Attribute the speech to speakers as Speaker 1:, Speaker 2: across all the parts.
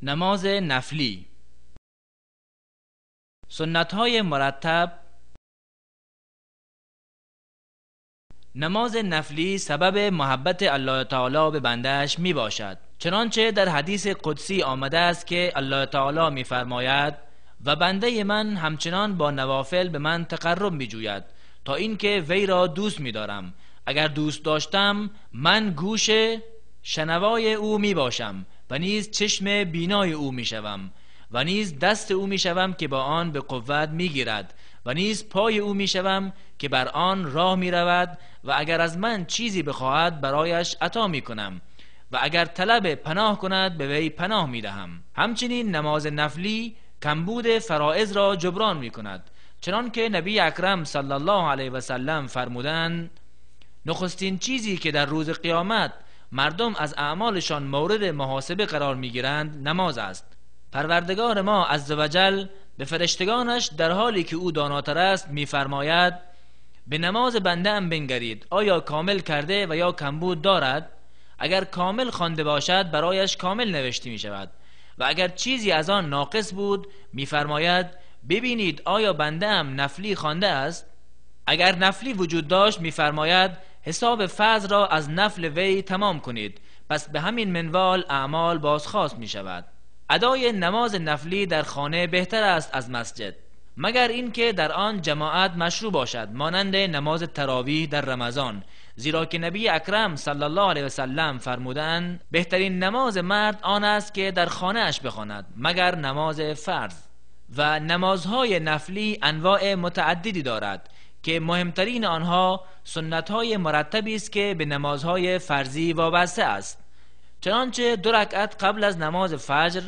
Speaker 1: نماز نفلی. سنت‌های مرتب. نماز نفلی سبب محبت الله تعالی به بنده‌اش می باشد، چنانچه در حدیث قدسی آمده است که الله تعالی می فرماید و بنده من همچنان با نوافل به من تقرب می جوید تا اینکه وی را دوست می دارم. اگر دوست داشتم من گوش شنوای او می باشم و نیز چشم بینای او می شوم و نیز دست او می شوم که با آن به قوت می گیرد و نیز پای او می شوم که بر آن راه می رود و اگر از من چیزی بخواهد برایش عطا می کنم و اگر طلب پناه کند به وی پناه می دهم. همچنین نماز نفلی کمبود فرائض را جبران می کند، چنان که نبی اکرم صلی الله علیه و سلم فرمودند نخستین چیزی که در روز قیامت مردم از اعمالشان مورد محاسبه قرار می گیرند نماز است. پروردگار ما عزوجل به فرشتگانش در حالی که او داناتر است می‌فرماید به نماز بنده ام بنگرید آیا کامل کرده و یا کمبود دارد؟ اگر کامل خوانده باشد برایش کامل نوشته می شود و اگر چیزی از آن ناقص بود می‌فرماید ببینید آیا بنده ام نفلی خوانده است؟ اگر نفلی وجود داشت می‌فرماید حساب فرض را از نفل وی تمام کنید، پس به همین منوال اعمال بازخواست می شود. ادای نماز نفلی در خانه بهتر است از مسجد، مگر اینکه در آن جماعت مشروع باشد، مانند نماز تراویح در رمضان، زیرا که نبی اکرم صلی الله علیه و سلم فرمودند بهترین نماز مرد آن است که در خانه اش بخواند مگر نماز فرض. و نمازهای نفلی انواع متعددی دارد که مهمترین آنها سنت‌های مرتبی است که به نمازهای فرضی وابسته است، چنانچه 2 رکعت قبل از نماز فجر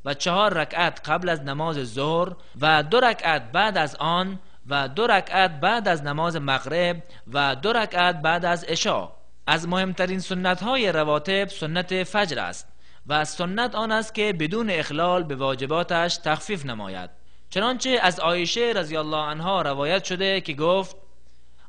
Speaker 1: و 4 رکعت قبل از نماز ظهر و 2 رکعت بعد از آن و 2 رکعت بعد از نماز مغرب و 2 رکعت بعد از عشا. از مهمترین سنت‌های رواتب سنت فجر است و سنت آن است که بدون اخلال به واجباتش تخفیف نماید، چنانچه از عایشه رضی الله عنها روایت شده که گفت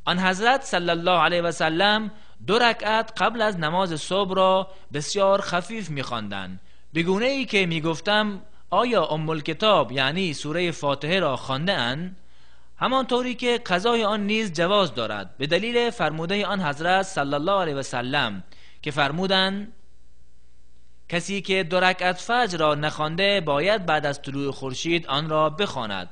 Speaker 1: آن حضرت صلی الله علیه و سلم 2 رکعت قبل از نماز صبح را بسیار خفیف می‌خواندند، به گونه ای که می‌گفتم آیا ام الکتاب یعنی سوره فاتحه را خوانده اند؟ همانطوری که قضای آن نیز جواز دارد، به دلیل فرموده آن حضرت صلی الله علیه و سلم که فرمودند کسی که 2 رکعت فجر را نخوانده باید بعد از طلوع خورشید آن را بخواند.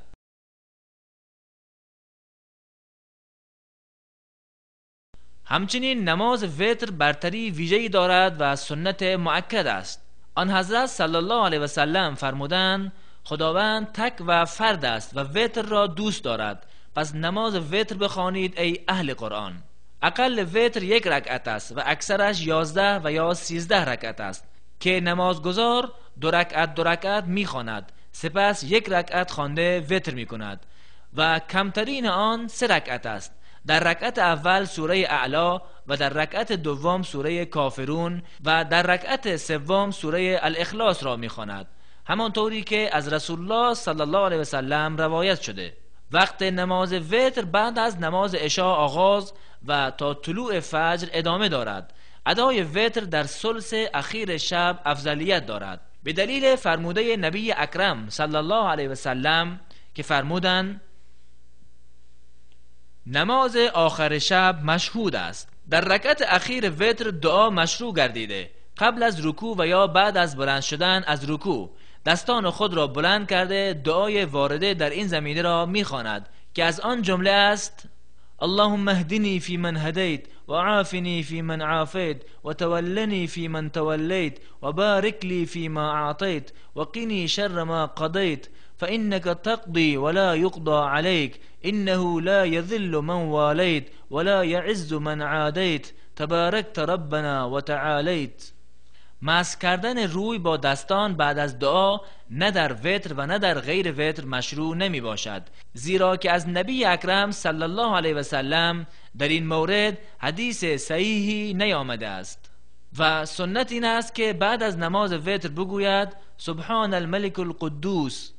Speaker 1: همچنین نماز وتر برتری ویژه‌ای دارد و سنت مؤکد است. آن حضرت صلی الله علیه و سلم فرمودند خداوند تک و فرد است و وتر را دوست دارد، پس نماز وتر بخوانید ای اهل قرآن. اقل وتر 1 رکعت است و اکثرش 11 و یا 13 رکعت است که نمازگزار 2 رکعت میخواند، سپس 1 رکعت خوانده وتر میکند و کمترین آن 3 رکعت است. در رکعت اول سوره اعلا و در رکعت دوم سوره کافرون و در رکعت سوم سوره الاخلاص را میخواند، همانطوری که از رسول الله صلی الله علیه و سلم روایت شده. وقت نماز وتر بعد از نماز عشا آغاز و تا طلوع فجر ادامه دارد. ادای وتر در ثلث اخیر شب افضلیت دارد، به دلیل فرموده نبی اکرم صلی الله علیه و سلم که فرمودند نماز آخر شب مشهود است. در رکعت اخیر وتر دعا مشروع گردیده، قبل از رکوع و یا بعد از بلند شدن از رکوع دستان خود را بلند کرده دعای وارده در این زمینه را میخواند که از آن جمله است اللهم اهدنی فی من هدیت و عافنی فی من عافیت و تولنی فی من تولیت و بارک لی فی ما اعطیت و قنی شر ما قضیت فإنك تقضي ولا يقضى عليك إنه لا يذل من واليت ولا يعز من عاديت تباركت ربنا وتعاليت. مسح کردن روی با دستان بعد از دعا نه در وتر و نه در غیر وتر مشروع نمی باشد، زیرا که از نبی اکرم صلی الله علیه و سلم در این مورد حدیث صحیحی نیامده است و سنت این است که بعد از نماز وتر بگوید سبحان الملك القدوس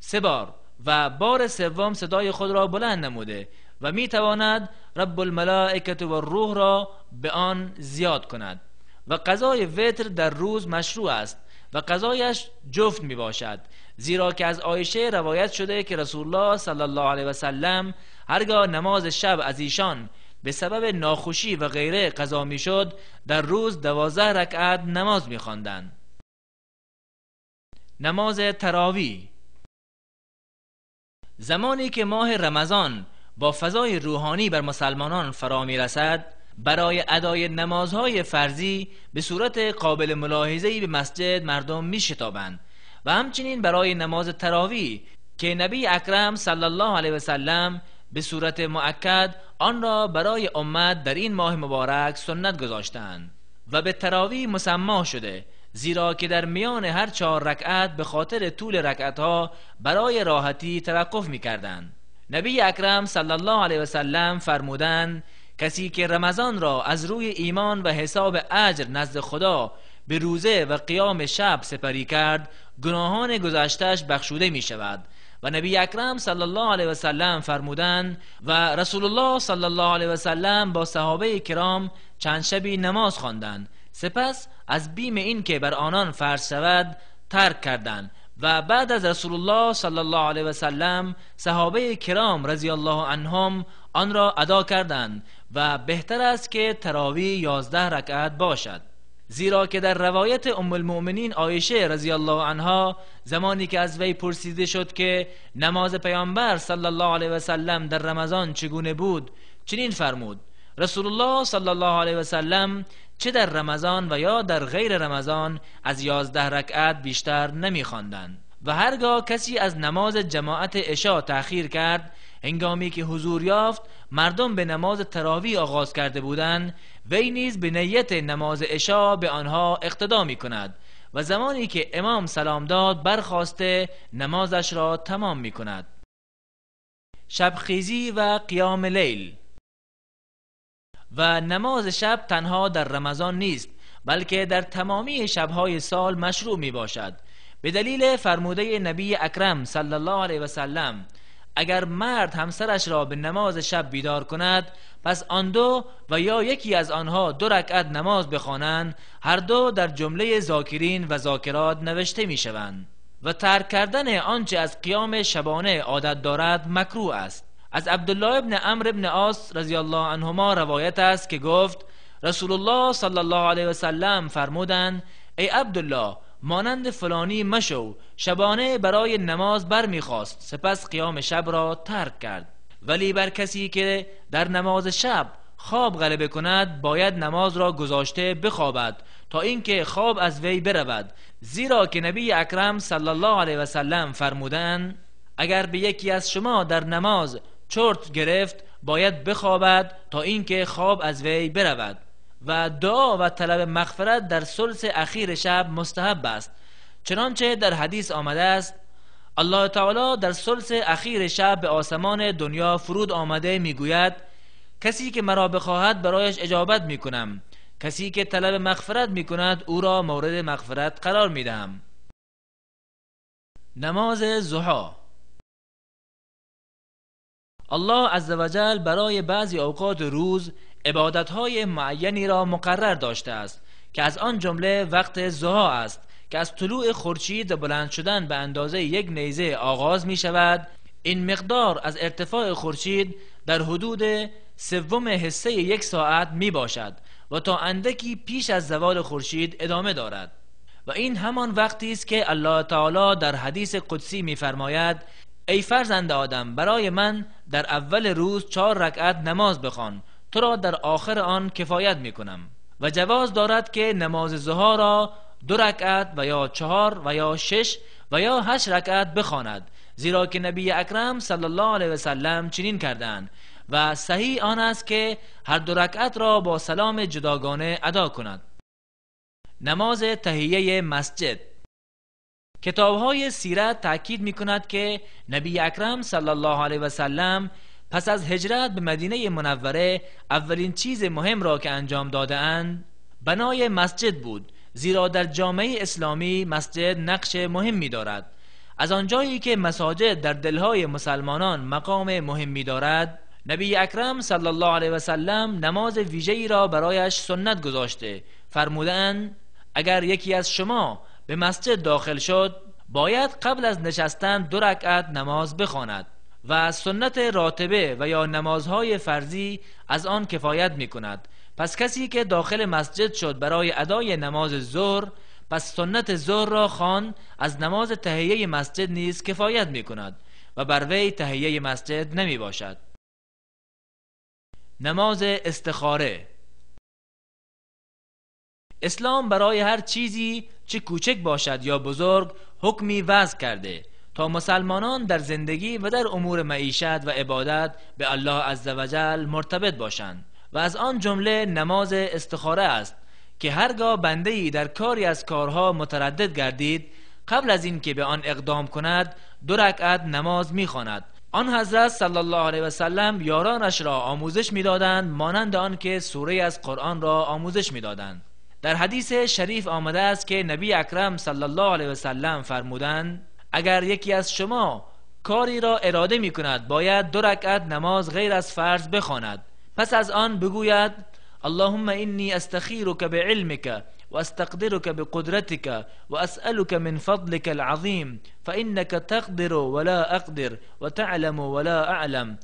Speaker 1: 3 بار و بار سوم صدای خود را بلند نموده و می تواند رب الملائکه و الروح را به آن زیاد کند. و قضای وتر در روز مشروع است و غذایش جفت می باشد، زیرا که از عایشه روایت شده که رسول الله صلی الله علیه و سلم هرگاه نماز شب از ایشان به سبب ناخوشی و غیره قضا می شد، در روز 12 رکعت نماز می خواندند. نماز تراویح. زمانی که ماه رمضان با فضای روحانی بر مسلمانان فرا می رسد، برای ادای نمازهای فرضی به صورت قابل ملاحظه‌ای به مسجد مردم می شتابند و همچنین برای نماز تراویح که نبی اکرم صلی الله علیه و سلم به صورت مؤکد آن را برای امت در این ماه مبارک سنت گذاشتند و به تراویح مسمی شده، زیرا که در میان هر 4 رکعت به خاطر طول رکعتها برای راحتی توقف می کردند. نبی اکرم صلی الله علیه و سلم فرمودند کسی که رمضان را از روی ایمان و حساب اجر نزد خدا به روزه و قیام شب سپری کرد، گناهان گذشته‌اش بخشوده می شود. و نبی اکرم صلی الله علیه و سلم فرمودند و رسول الله صلی الله علیه و سلم با صحابه کرام چند شبی نماز خواندند، سپس از بیم این که بر آنان فرض شود ترک کردند و بعد از رسول الله صلی الله علیه و سلم صحابه کرام رضی الله عنهم آن را ادا کردند و بهتر است که تراویح 11 رکعت باشد، زیرا که در روایت ام المؤمنین عایشه رضی الله عنها زمانی که از وی پرسیده شد که نماز پیامبر صلی الله علیه و سلم در رمضان چگونه بود، چنین فرمود: رسول الله صلی الله علیه و سلم چه در رمضان و یا در غیر رمضان از 11 رکعت بیشتر نمی‌خواندند و هرگاه کسی از نماز جماعت عشا تأخیر کرد، هنگامی که حضور یافت مردم به نماز تراویح آغاز کرده بودند، وی نیز به نیت نماز عشا به آنها اقتدا می کند و زمانی که امام سلام داد برخاسته نمازش را تمام می کند. شبخیزی و قیام لیل. و نماز شب تنها در رمضان نیست، بلکه در تمامی شبهای سال مشروع می باشد، به دلیل فرموده نبی اکرم صلی الله علیه و سلم: اگر مرد همسرش را به نماز شب بیدار کند، پس آن دو و یا یکی از آنها 2 رکعت نماز بخوانند، هر دو در جمله ذاکرین و ذاکرات نوشته می شوند و ترک کردن آنچه از قیام شبانه عادت دارد مکروه است. از عبدالله ابن عمرو ابن عاص رضی الله عنهما روایت است که گفت: رسول الله صلی الله علیه و سلم فرمودند: ای عبدالله، مانند فلانی مشو. شبانه برای نماز برمیخواست، سپس قیام شب را ترک کرد. ولی بر کسی که در نماز شب خواب غلبه کند، باید نماز را گذاشته بخوابد تا اینکه خواب از وی برود، زیرا که نبی اکرم صلی الله علیه و سلم فرمودند: اگر به یکی از شما در نماز چرت گرفت، باید بخوابد تا اینکه خواب از وی برود. و دعا و طلب مغفرت در ثلث اخیر شب مستحب است، چنانچه در حدیث آمده است: الله تعالی در ثلث اخیر شب به آسمان دنیا فرود آمده میگوید: کسی که مرا بخواهد برایش اجابت میکنم، کسی که طلب مغفرت میکند او را مورد مغفرت قرار میدهم. نماز ضحی. الله عزوجل برای بعضی اوقات روز عبادتهای معینی را مقرر داشته است که از آن جمله وقت ضحی است که از طلوع خورشید بلند شدن به اندازه 1 نیزه آغاز می شود. این مقدار از ارتفاع خورشید در حدود 1/3 حصه 1 ساعت می باشد و تا اندکی پیش از زوال خورشید ادامه دارد و این همان وقتی است که الله تعالی در حدیث قدسی می فرماید: ای فرزند آدم، برای من در اول روز 4 رکعت نماز بخوان، تو را در آخر آن کفایت می کنم. و جواز دارد که نماز ضحی را 2 رکعت و یا 4 و یا 6 و یا 8 رکعت بخواند، زیرا که نبی اکرم صلی الله علیه و سلم چنین کردند و صحیح آن است که هر 2 رکعت را با سلام جداگانه ادا کند. نماز تحیه مسجد. کتاب‌های سیرت تأکید می‌کند که نبی اکرم صلی الله علیه و سلم پس از هجرت به مدینه منوره اولین چیز مهم را که انجام داده‌اند بنای مسجد بود، زیرا در جامعه اسلامی مسجد نقش مهمی دارد. از آنجایی که مساجد در دلهای مسلمانان مقام مهمی دارد، نبی اکرم صلی الله علیه و سلم نماز ویژه‌ای را برایش سنت گذاشته. فرمودند: اگر یکی از شما به مسجد داخل شد باید قبل از نشستن 2 رکعت نماز بخواند و سنت راتبه و یا نمازهای فرضی از آن کفایت می کند. پس کسی که داخل مسجد شد برای ادای نماز ظهر، پس سنت ظهر را خواند، از نماز تحیه مسجد نیز کفایت می کند و بر وی تحیه مسجد نمی باشد. نماز استخاره. اسلام برای هر چیزی چه کوچک باشد یا بزرگ حکمی وضع کرده تا مسلمانان در زندگی و در امور معیشت و عبادت به الله عزوجل مرتبط باشند و از آن جمله نماز استخاره است که هرگاه بنده‌ای در کاری از کارها متردد گردید، قبل از این که به آن اقدام کند 2 رکعت نماز می‌خواند. آن حضرت صلی الله علیه و سلم یارانش را آموزش می‌دادند مانند آن که سوره از قرآن را آموزش می‌دادند. در حدیث شریف آمده است که نبی اکرم صلی الله علیه و سلم فرمودند اگر یکی از شما کاری را اراده می کند باید 2 رکعت نماز غیر از فرض بخواند، پس از آن بگوید اللهم انی استخیرک بعلمک و استقدرک بقدرتک و اسألک من فضلک العظیم فانک تقدر ولا اقدر و تعلم ولا اعلم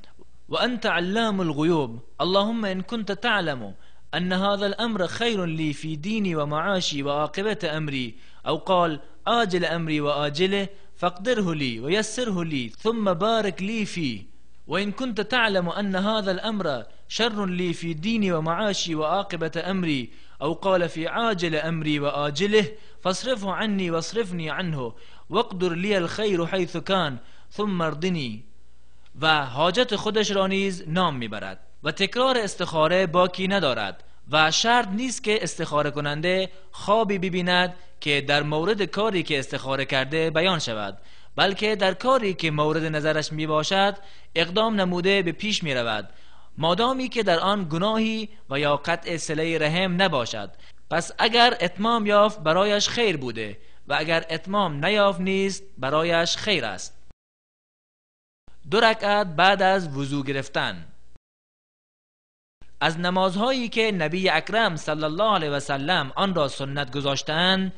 Speaker 1: وانت علام الغیوب اللهم ان كنت تعلم أن هذا الأمر خير لي في ديني ومعاشي وعاقبة أمري أو قال آجل أمري وآجله فاقدره لي ويسره لي ثم بارك لي فيه وإن كنت تعلم أن هذا الأمر شر لي في ديني ومعاشي وعاقبة أمري أو قال في عاجل أمري وآجله فاصرفه عني واصرفني عنه واقدر لي الخير حيث كان ثم ارضني. و حاجت خودش را نیز نام میبرد و تکرار استخاره باکی ندارد و شرط نیست که استخاره کننده خوابی ببیند که در مورد کاری که استخاره کرده بیان شود، بلکه در کاری که مورد نظرش می باشد اقدام نموده به پیش می رود مادامی که در آن گناهی و یا قطع صله رحم نباشد. پس اگر اتمام یافت برایش خیر بوده و اگر اتمام نیافت نیست برایش خیر است. 2 رکعت بعد از وضو گرفتن. از نمازهایی که نبی اکرم صلی الله علیه و سلم آن را سنت گذاشتند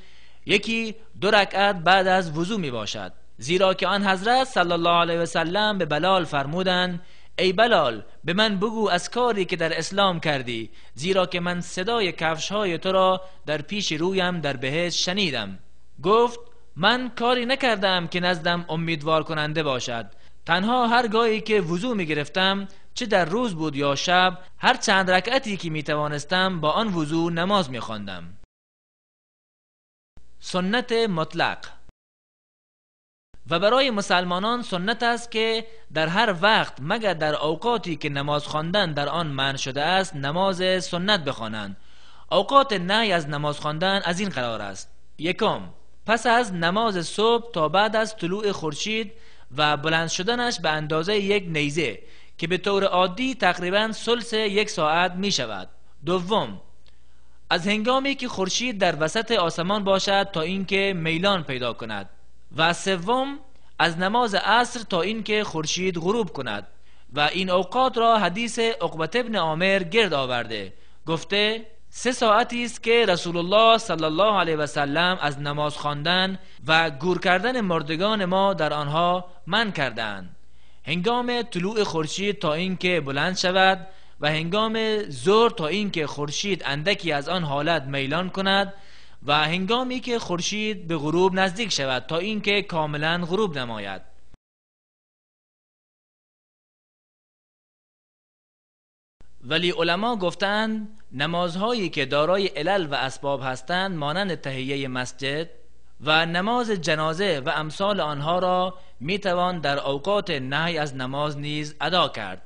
Speaker 1: یکی 2 رکعت بعد از وضو می باشد، زیرا که آن حضرت صلی الله علیه و سلم به بلال فرمودند ای بلال به من بگو از کاری که در اسلام کردی، زیرا که من صدای کفش‌های تو را در پیش رویم در بهشت شنیدم. گفت من کاری نکردم که نزدم امیدوار کننده باشد، تنها هرگاهی که وضو می گرفتم چه در روز بود یا شب هر چند رکعتی که می توانستم با آن وضو نماز می خواندم. سنت مطلق. و برای مسلمانان سنت است که در هر وقت مگر در اوقاتی که نماز خواندن در آن منع شده است نماز سنت بخوانند. اوقات نهی از نماز خواندن از این قرار است: 1. پس از نماز صبح تا بعد از طلوع خورشید و بلند شدنش به اندازه 1 نیزه که به طور عادی تقریباً ثلث 1 ساعت می شود. 2. از هنگامی که خورشید در وسط آسمان باشد تا اینکه میلان پیدا کند. و 3. از نماز عصر تا اینکه خورشید غروب کند. و این اوقات را حدیث عقبه ابن عامر گرد آورده، گفته 3 ساعتی است که رسول الله صلی الله علیه و سلم از نماز خواندن و گور کردن مردگان ما در آنها منع کردند: هنگام طلوع خورشید تا اینکه بلند شود و هنگام ظهر تا اینکه خورشید اندکی از آن حالت میلان کند و هنگامی که خورشید به غروب نزدیک شود تا اینکه کاملا غروب نماید. ولی علما گفتند نمازهایی که دارای علل و اسباب هستند مانند تحیه مسجد و نماز جنازه و امثال آنها را میتوان در اوقات نهی از نماز نیز ادا کرد.